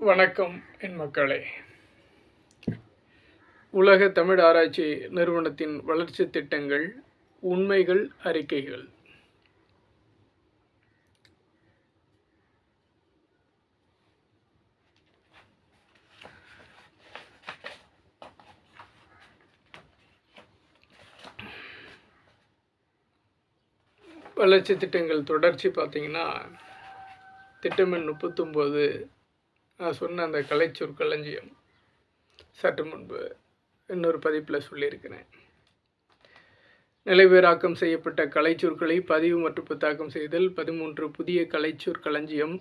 வணக்கம் என் மக்களே. உலக தமிழ் ஆராய்ச்சி நிறுவனத்தின் வளர்ச்சி திட்டங்கள், உண்மைகள், அறிக்கைகள். வளர்ச்சி திட்டங்கள் தொடர்ச்சி பார்த்தீங்கன்னா, திட்டம் எண் 39 நான் சொன்ன அந்த கலை சொற்களஞ்சியம் சற்று முன்பு இன்னொரு பதிப்பில் சொல்லியிருக்கிறேன். நிலைபெறாக்கம் செய்யப்பட்ட கலை சொற்களை பதிவு மற்றும் புத்தாக்கம் செய்தல். 13 புதிய கலை சொற்களஞ்சியம்,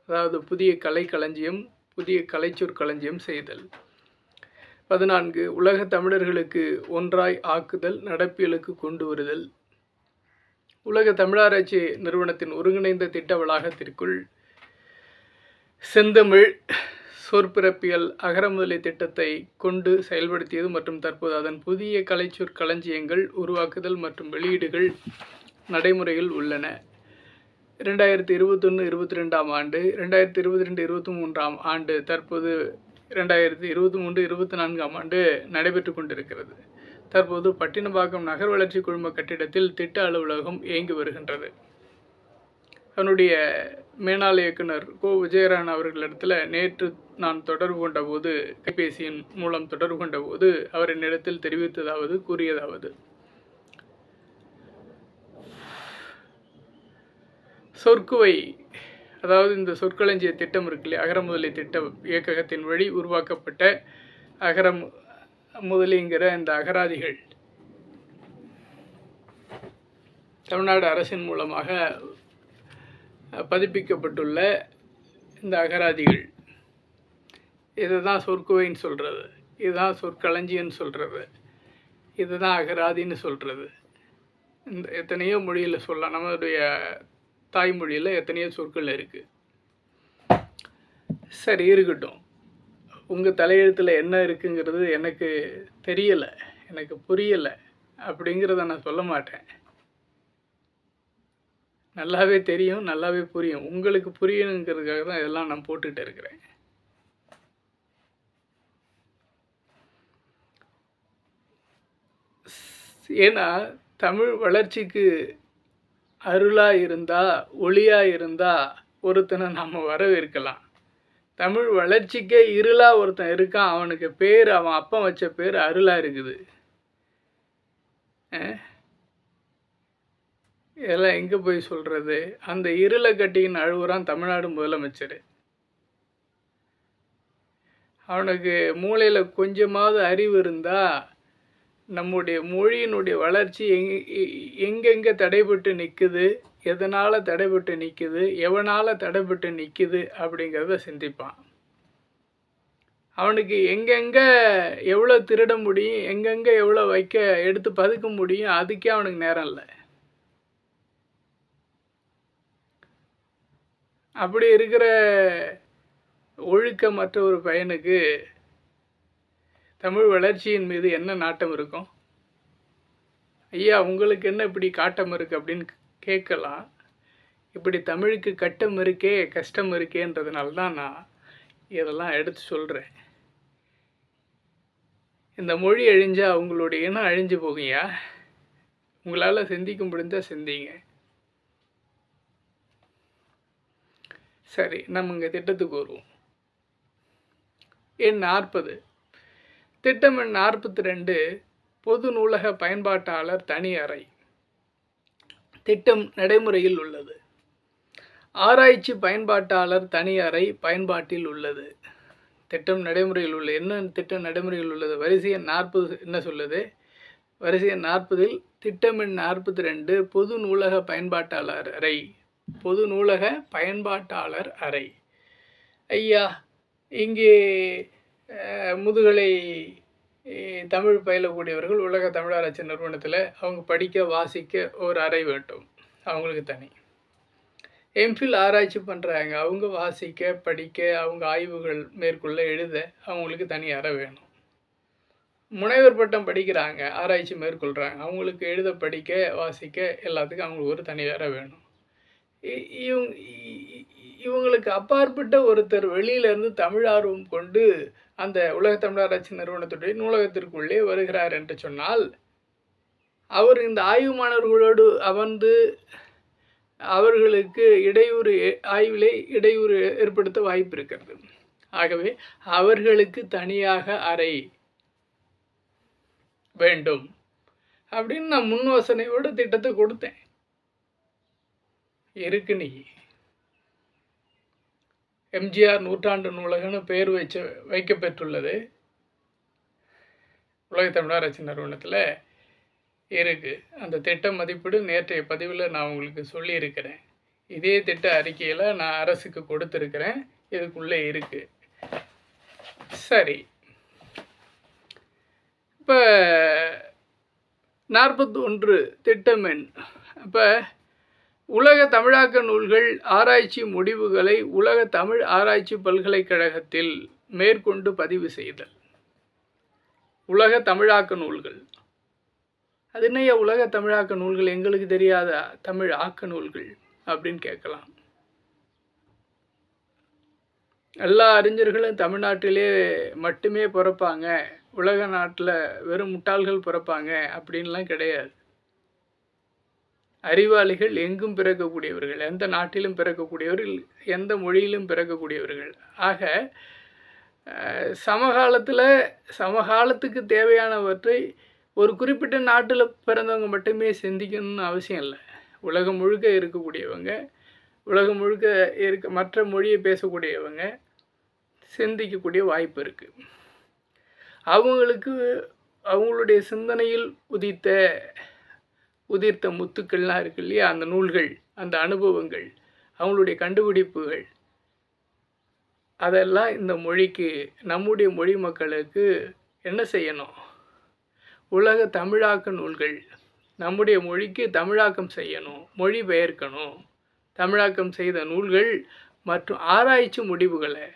அதாவது புதிய கலைக்களஞ்சியம், புதிய கலை சொற்களஞ்சியம் செய்தல். 14 உலக தமிழர்களுக்கு ஒன்றாய் ஆக்குதல், நடப்பியலுக்கு கொண்டு வருதல். உலக தமிழாராய்ச்சி நிறுவனத்தின் ஒருங்கிணைந்த திட்ட வளாகத்திற்குள் செந்தமிழ் சொற்பிறப்பியல் அகரமுதலி திட்டத்தை கொண்டு செயல்படுத்தியது மற்றும் தற்போது அதன் புதிய கலை சொற்களஞ்சியங்கள் உருவாக்குதல் மற்றும் வெளியீடுகள் நடைமுறையில் உள்ளன. 2021-22 ஆண்டு, 2022-23 ஆண்டு, தற்போது 2023-24 ஆண்டு நடைபெற்று கொண்டிருக்கிறது. தற்போது பட்டினப்பாக்கம் நகர் வளர்ச்சி குழும கட்டிடத்தில் திட்ட அலுவலகம் இயங்கி வருகின்றது. அவனுடைய மேனாள் இயக்குனர் கோ விஜயரான் அவர்களிடத்தில் நேற்று நான் தொடர்பு கொண்ட போது, கைபேசியின் மூலம் தொடர்பு கொண்ட போது அவர் என்னிடத்தில் தெரிவித்ததாவது, கூறியதாவது, சொற்குவை, அதாவது இந்த சொற்களஞ்சிய திட்டம் இருக்குல்லையே, அகரமுதலி திட்ட இயக்ககத்தின் வழி உருவாக்கப்பட்ட அகரமுதலிங்கிற இந்த அகராதிகள் தமிழ்நாடு அரசின் மூலமாக பதிப்பிக்கப்பட்டுள்ள இந்த அகராதிகள், இதுதான் சொற்குவைன்னு சொல்கிறது, இதுதான் சொற்களஞ்சியன்னு சொல்கிறது, இதுதான் அகராதின்னு சொல்கிறது. இந்த எத்தனையோ மொழியில் சொல்லலாம், நம்மளுடைய தாய்மொழியில் எத்தனையோ சொற்கள் இருக்குது. சரி, இருக்கட்டும். உங்கள் தலையெழுத்தில் என்ன இருக்குங்கிறது எனக்கு தெரியலை, எனக்கு புரியலை அப்படிங்கிறத நான் சொல்ல மாட்டேன். நல்லாவே தெரியும், நல்லாவே புரியும். உங்களுக்கு புரியணுங்கிறதுக்காக தான் இதெல்லாம் நான் போட்டுக்கிட்டு இருக்கிறேன். ஏன்னா தமிழ் வளர்ச்சிக்கு அருளாக இருந்தால், ஒளியாக இருந்தால் ஒருத்தனை நாம் வரவேற்கலாம். தமிழ் வளர்ச்சிக்கே இருளாக ஒருத்தன் இருக்கான், அவனுக்கு பேர், அவன் அப்பா வச்ச பேர் அருளாக இருக்குது. இதெல்லாம் எங்கே போய் சொல்கிறது? அந்த இருளை கட்டின்னு அழுகுறான் தமிழ்நாடு முதலமைச்சர். அவனுக்கு மூளையில் கொஞ்சமாவது அறிவு இருந்தால் நம்முடைய மொழியினுடைய வளர்ச்சி எங்கெங்கே தடைபட்டு நிற்குது, எதனால் தடைபட்டு நிற்குது, எவனால் தடைபட்டு நிற்குது அப்படிங்கிறத சிந்திப்பான். அவனுக்கு எங்கெங்கே எவ்வளோ திருட முடியும், எங்கெங்கே எவ்வளோ எடுத்து பதுக்க முடியும், அதுக்கே அவனுக்கு நேரம் இல்லை. அப்படி இருக்கிற ஒழுக்கமற்ற ஒரு பையனுக்கு தமிழ் வளர்ச்சியின் மீது என்ன நாட்டம் இருக்கும்? ஐயா, உங்களுக்கு என்ன இப்படி காட்டம் இருக்குது அப்படின்னு கேட்கலாம். இப்படி தமிழுக்கு கட்டம் இருக்கே, கஷ்டம் இருக்கேன்றதுனால தான் நான் இதெல்லாம் எடுத்து சொல்கிறேன். இந்த மொழி அழிஞ்சால் அவங்களுடைய இனம் அழிஞ்சு போகுங்கய்யா. உங்களால் சிந்திக்க முடிஞ்சால் சிந்திங்க. சரி, நம்ம இங்கே திட்டத்துக்கு வருவோம். எண் 40, திட்டம் எண் 42, பொது நூலக பயன்பாட்டாளர் தனி அறை. திட்டம் நடைமுறையில் உள்ளது. ஆராய்ச்சி பயன்பாட்டாளர் தனி அறை பயன்பாட்டில் உள்ளது. திட்டம் நடைமுறையில் உள்ளது. என்ன திட்டம் நடைமுறையில் உள்ளது? வரிசை எண் 40 என்ன சொல்லுது? வரிசை எண் 40இல் திட்டம் எண் 42 பொது நூலக பயன்பாட்டாளர் அறை, பொது நூலக பயன்பாட்டாளர் அறை. ஐயா, இங்கே முதுகலை தமிழ் பயிலக்கூடியவர்கள் உலக தமிழாராய்ச்சி நிறுவனத்தில் அவங்க படிக்க, வாசிக்க ஒரு அறை வேண்டும், அவங்களுக்கு தனி. எம்ஃபில் ஆராய்ச்சி பண்ணுறாங்க, அவங்க வாசிக்க, படிக்க, அவங்க ஆய்வுகள் மேற்கொள்ள, எழுத அவங்களுக்கு தனி அறை வேணும். முனைவர் பட்டம் படிக்கிறாங்க, ஆராய்ச்சி மேற்கொள்கிறாங்க, அவங்களுக்கு எழுத, படிக்க, வாசிக்க எல்லாத்துக்கும் அவங்களுக்கு ஒரு தனி அறை வேணும். இவங்களுக்கு அப்பாற்பட்ட ஒருத்தர் வெளியிலேருந்து தமிழ் ஆர்வம் கொண்டு அந்த உலக தமிழராட்சி நிறுவனத்துடைய நூலகத்திற்குள்ளே வருகிறார் என்று சொன்னால், அவர் இந்த ஆய்வு மாணவர்களோடு அமர்ந்து அவர்களுக்கு ஆய்விலே இடையூறு ஏற்படுத்த வாய்ப்பு இருக்கிறது. ஆகவே அவர்களுக்கு தனியாக அறை வேண்டும் அப்படின்னு நான் முன் யோசனையோட திட்டத்தை கொடுத்தேன். இருக்கு நீ எம்ஜிஆர் நூற்றாண்டு நூலகம்னு பெயர் வைக்கப்பெற்றுள்ளது. உலக தமிழராட்சி நிறுவனத்தில் இருக்குது. அந்த திட்ட மதிப்பீடு நேற்றைய பதிவில் நான் உங்களுக்கு சொல்லியிருக்கிறேன். இதே திட்ட அறிக்கையில் நான் அரசுக்கு கொடுத்துருக்கிறேன். இதுக்குள்ளே இருக்குது. சரி, இப்போ 41 திட்டமெண். இப்போ உலக தமிழாக்க நூல்கள் ஆராய்ச்சி முடிவுகளை உலக தமிழ் ஆராய்ச்சி பல்கலைக்கழகத்தில் மேற்கொண்டு பதிவு செய்தல். உலக தமிழாக்க நூல்கள், அது என்னையா உலக தமிழாக்க நூல்கள், எங்களுக்கு தெரியாத தமிழ் ஆக்க நூல்கள் அப்படின்னு கேட்கலாம். எல்லா அறிஞர்களும் தமிழ்நாட்டிலே மட்டுமே பிறப்பாங்க, உலக நாட்டில் வெறும் முட்டாள்கள் பிறப்பாங்க அப்படின்லாம் கிடையாது. அறிவாளிகள் எங்கும் பிறக்கக்கூடியவர்கள், எந்த நாட்டிலும் பிறக்கக்கூடியவர்கள், எந்த மொழியிலும் பிறக்கக்கூடியவர்கள். ஆக சமகாலத்துக்கு தேவையானவற்றை ஒரு குறிப்பிட்ட நாட்டில் பிறந்தவங்க மட்டுமே சிந்திக்கணும்னு அவசியம் இல்லை. உலகம் முழுக்க இருக்கக்கூடியவங்க, உலகம் முழுக்க மற்ற மொழியை பேசக்கூடியவங்க சிந்திக்கக்கூடிய வாய்ப்பு இருக்குது. அவங்களுடைய சிந்தனையில் உதிர்த்த முத்துக்கள்லாம் இருக்கு இல்லையா, அந்த நூல்கள், அந்த அனுபவங்கள், அவங்களுடைய கண்டுபிடிப்புகள், அதெல்லாம் இந்த மொழிக்கு, நம்முடைய மொழி மக்களுக்கு என்ன செய்யணும்? உலக தமிழாக்க நூல்கள், நம்முடைய மொழிக்கு தமிழாக்கம் செய்யணும், மொழி பெயர்க்கணும். தமிழாக்கம் செய்த நூல்கள் மற்றும் ஆராய்ச்சி முடிவுகளை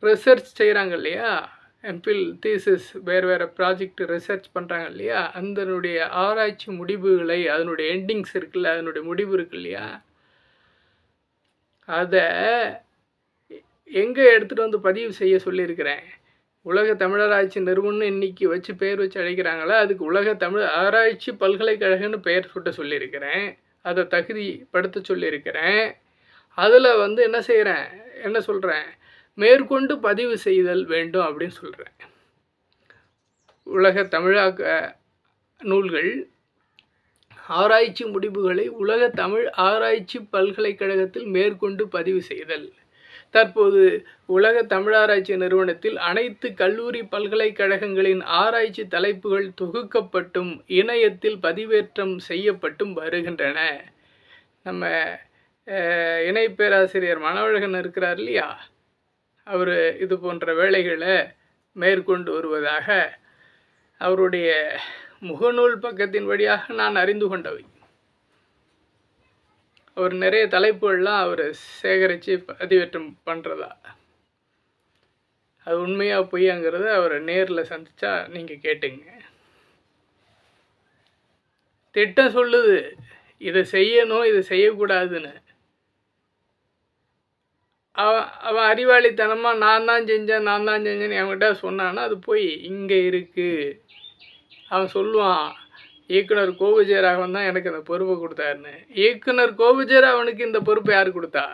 ரிசர்ச் செய்கிறாங்க இல்லையா, எம்பில் தீசிஸ் வேறு ப்ராஜெக்ட் ரிசர்ச் பண்ணுறாங்க இல்லையா, அதனுடைய ஆராய்ச்சி முடிவுகளை, அதனுடைய எண்டிங்ஸ் இருக்குல்ல, அதனுடைய முடிவு இருக்கு இல்லையா, அதை எங்கே எடுத்துகிட்டு வந்து பதிவு செய்ய சொல்லியிருக்கிறேன். உலக தமிழராட்சி நிறுவனம் இன்றைக்கி பேர் வச்சு அழைக்கிறாங்களா, அதுக்கு உலக தமிழ் ஆராய்ச்சி பல்கலைக்கழகம்னு பெயர் சுட்ட சொல்லியிருக்கிறேன். அதை தகுதிப்படுத்த சொல்லியிருக்கிறேன். அதில் என்ன சொல்கிறேன், மேற்கொண்டு பதிவு செய்தல் வேண்டும் அப்படின்னு சொல்கிறேன். உலக தமிழாக்க நூல்கள் ஆராய்ச்சி முடிவுகளை உலக தமிழ் ஆராய்ச்சி பல்கலைக்கழகத்தில் மேற்கொண்டு பதிவு செய்தல். தற்போது உலக தமிழாராய்ச்சி நிறுவனத்தில் அனைத்து கல்லூரி பல்கலைக்கழகங்களின் ஆராய்ச்சி தலைப்புகள் தொகுக்கப்பட்டும் இணையத்தில் பதிவேற்றம் செய்யப்பட்டும் வருகின்றன. நம்ம இணை பேராசிரியர் மனவழகன் இருக்கிறார் இல்லையா, அவர் இது போன்ற வேலைகளை மேற்கொண்டு வருவதாக அவருடைய முகநூல் பக்கத்தின் வழியாக நான் அறிந்து கொண்டவை. அவர் நிறைய தலைப்புகள்லாம் அவர் சேகரித்து பதிவேற்றம் பண்ணுறதா. அது உண்மையாக பொய்யாங்கிறத அவரை நேரில் சந்தித்தா நீங்கள் கேட்டுங்க. திட்டம் சொல்லுது இதை செய்யணும், இதை செய்யக்கூடாதுன்னு. அவன் அறிவாளித்தனமாக நான் தான் செஞ்சேன்னு என்கிட்ட சொன்னான்னா அது போய் இங்கே இருக்குது. அவன் சொல்லுவான், இயக்குனர் கோவிஜயராகவன் தான் எனக்கு அந்த பொறுப்பை கொடுத்தாருன்னு. இயக்குனர் கோவிஜயராகவனுக்கு இந்த பொறுப்பை யார் கொடுத்தா?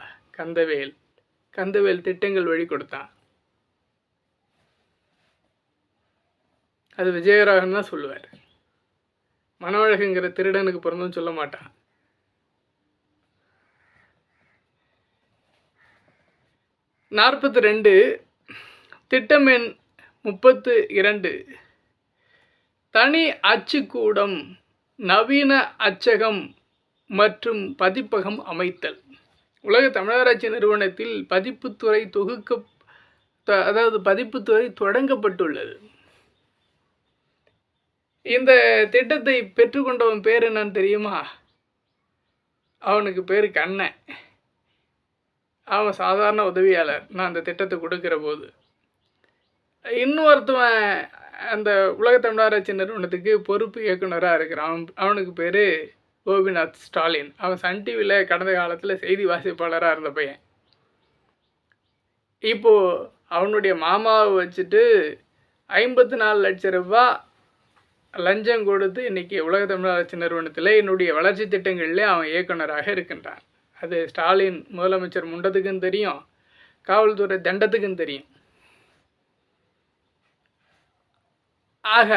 கந்தவேல் திட்டங்கள் வழி கொடுத்தான். அது விஜயராகவன் தான் சொல்லுவார். மனவழகுங்கிற திருடனுக்கு பிறந்தும் சொல்ல மாட்டான். திட்டம் எண் 32 தனி அச்சுக்கூடம், நவீன அச்சகம் மற்றும் பதிப்பகம் அமைத்தல். உலக தமிழராட்சி நிறுவனத்தில் பதிப்புத்துறை தொடங்கப்பட்டுள்ளது. இந்த திட்டத்தை பெற்றுக்கொண்டவன் பேர் என்னன்னு தெரியுமா? அவனுக்கு பேர் கண்ணன். அவன் சாதாரண உதவியாளர். நான் அந்த திட்டத்தை கொடுக்கிற போது இன்னொருத்தவன் அந்த உலக தமிழராட்சி நிறுவனத்துக்கு பொறுப்பு இயக்குனராக இருக்கிறான். அவனுக்கு பேர் கோபிநாத் ஸ்டாலின். அவன் சன் டிவியில் கடந்த காலத்தில் செய்தி வாசிப்பாளராக இருந்த பையன். இப்போது அவனுடைய மாமாவை வச்சுட்டு 54 லட்சம் ரூபாய் லஞ்சம் கொடுத்து இன்றைக்கி உலக தமிழ் ஆராய்ச்சி நிறுவனத்தில் என்னுடைய வளர்ச்சி திட்டங்களிலே அவன் இயக்குனராக இருக்கின்றான். அது ஸ்டாலின் முதலமைச்சர் முண்டத்துக்கும் தெரியும், காவல்துறை தண்டத்துக்கும் தெரியும். ஆக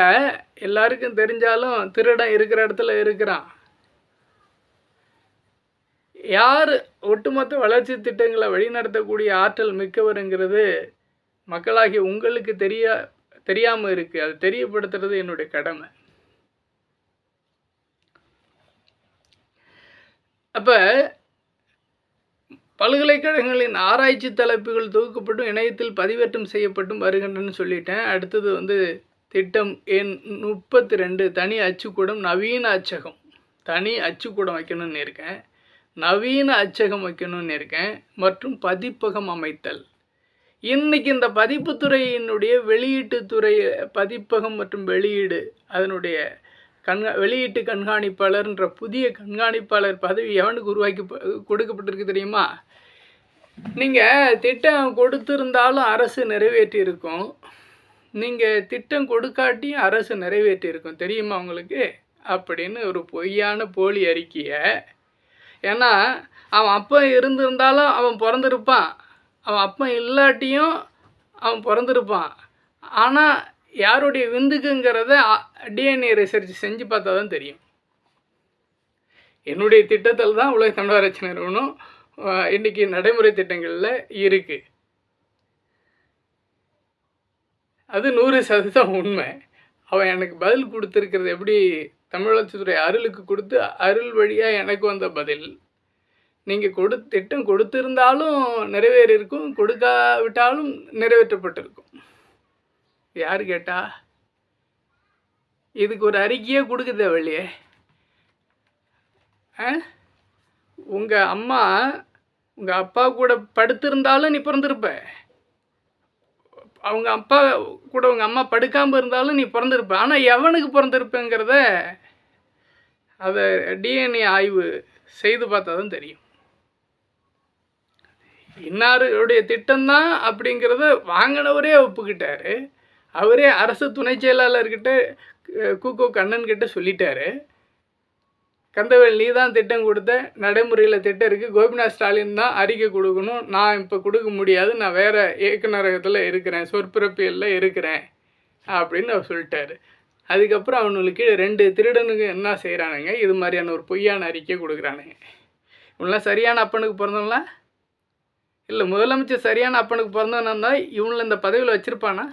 எல்லாருக்கும் தெரிஞ்சாலும் திருடன் இருக்கிற இடத்துல இருக்கிறான். யார் ஒட்டுமொத்த வளர்ச்சி திட்டங்களை வழிநடத்தக்கூடிய ஆற்றல் மிக்கவருங்கிறது மக்களாகிய உங்களுக்கு தெரியாமல் இருக்குது. அது தெரியப்படுத்துறது என்னுடைய கடமை. அப்போ பல்கலைக்கழகங்களின் ஆராய்ச்சி தலைப்புகள் தொகுக்கப்பட்டும் இணையத்தில் பதிவேற்றம் செய்யப்பட்டும் வருகின்றன்னு சொல்லிட்டேன். அடுத்தது திட்டம் எண் 32 தனி அச்சுக்கூடம் நவீன அச்சகம். தனி அச்சுக்கூடம் வைக்கணும்னு இருக்கேன், நவீன அச்சகம் வைக்கணும்னு இருக்கேன், மற்றும் பதிப்பகம் அமைத்தல். இன்றைக்கி இந்த பதிப்புத்துறையினுடைய வெளியீட்டுத்துறை பதிப்பகம் மற்றும் வெளியீடு அதனுடைய வெளியீட்டு கண்காணிப்பாளர்ன்ற புதிய கண்காணிப்பாளர் பதவி எவனுக்கு உருவாக்கி கொடுக்கப்பட்டிருக்கு தெரியுமா? நீங்கள் திட்டம் கொடுத்துருந்தாலும் அரசு நிறைவேற்றியிருக்கும், நீங்கள் திட்டம் கொடுக்காட்டியும் அரசு நிறைவேற்றியிருக்கும் தெரியுமா உங்களுக்கு அப்படின்னு ஒரு பொய்யான போலி அறிக்கையை. ஏன்னா அவன் அப்போ இருந்திருந்தாலும் அவன் பிறந்திருப்பான், அவன் அப்போ இல்லாட்டியும் அவன் பிறந்திருப்பான். ஆனால் யாருடைய விந்துக்குங்கிறத டிஎன்ஏ ரிசர்ச் செஞ்சு பார்த்தா தான் தெரியும். என்னுடைய திட்டத்தில் தான் உலக தமிழ் ஆராய்ச்சி நிறுவனம் இன்றைக்கி நடைமுறை திட்டங்களில் இருக்குது. அது 100% உண்மை. அவன் எனக்கு பதில் கொடுத்துருக்கிறது எப்படி? தமிழ் வளர்ச்சித்துறை அருளுக்கு கொடுத்து அருள் வழியாக எனக்கு வந்த பதில். நீங்கள் திட்டம் கொடுத்திருந்தாலும் நிறைவேறியிருக்கும், கொடுக்காவிட்டாலும் நிறைவேற்றப்பட்டிருக்கும். யார் கேட்டா? இதுக்கு ஒரு அறிக்கையே கொடுக்க தேவையில்லையே. உங்கள் அம்மா உங்கள் அப்பா கூட படுத்திருந்தாலும் நீ பிறந்திருப்ப, அவங்க அப்பா கூட உங்கள் அம்மா படுக்காமல் இருந்தாலும் நீ பிறந்திருப்ப. ஆனால் எவனுக்கு பிறந்திருப்பேங்கிறத அதை டிஎன்ஏ ஆய்வு செய்து பார்த்தா தான் தெரியும். இன்னாருடைய திட்டம்தான் அப்படிங்கிறத வாங்கினவரே ஒப்புக்கிட்டார். அவரே அரசு துணை செயலாளர்கிட்ட கூகோ கண்ணன்கிட்ட சொல்லிட்டாரு, கந்தவேல் நீ தான் திட்டம் கொடுத்த, நடைமுறையில் திட்டம் இருக்குது, கோபிநாத் ஸ்டாலின் தான் அறிக்கை கொடுக்கணும், நான் இப்போ கொடுக்க முடியாது, நான் வேறு இயக்குநரகத்தில் இருக்கிறேன், சொற்பிறப்பியலில் இருக்கிறேன் அப்படின்னு அவர் சொல்லிட்டாரு. அதுக்கப்புறம் அவனுக்கு 2 திருடனுக்கு என்ன செய்கிறானுங்க, இது மாதிரியான ஒரு பொய்யான அறிக்கை கொடுக்குறானுங்க. இவங்களாம் சரியான அப்பனுக்கு பிறந்தவங்களா? இல்லை முதலமைச்சர் சரியான அப்பனுக்கு பிறந்தவனா இருந்தால் இவங்களை இந்த பதவியில் வச்சுருப்பானா?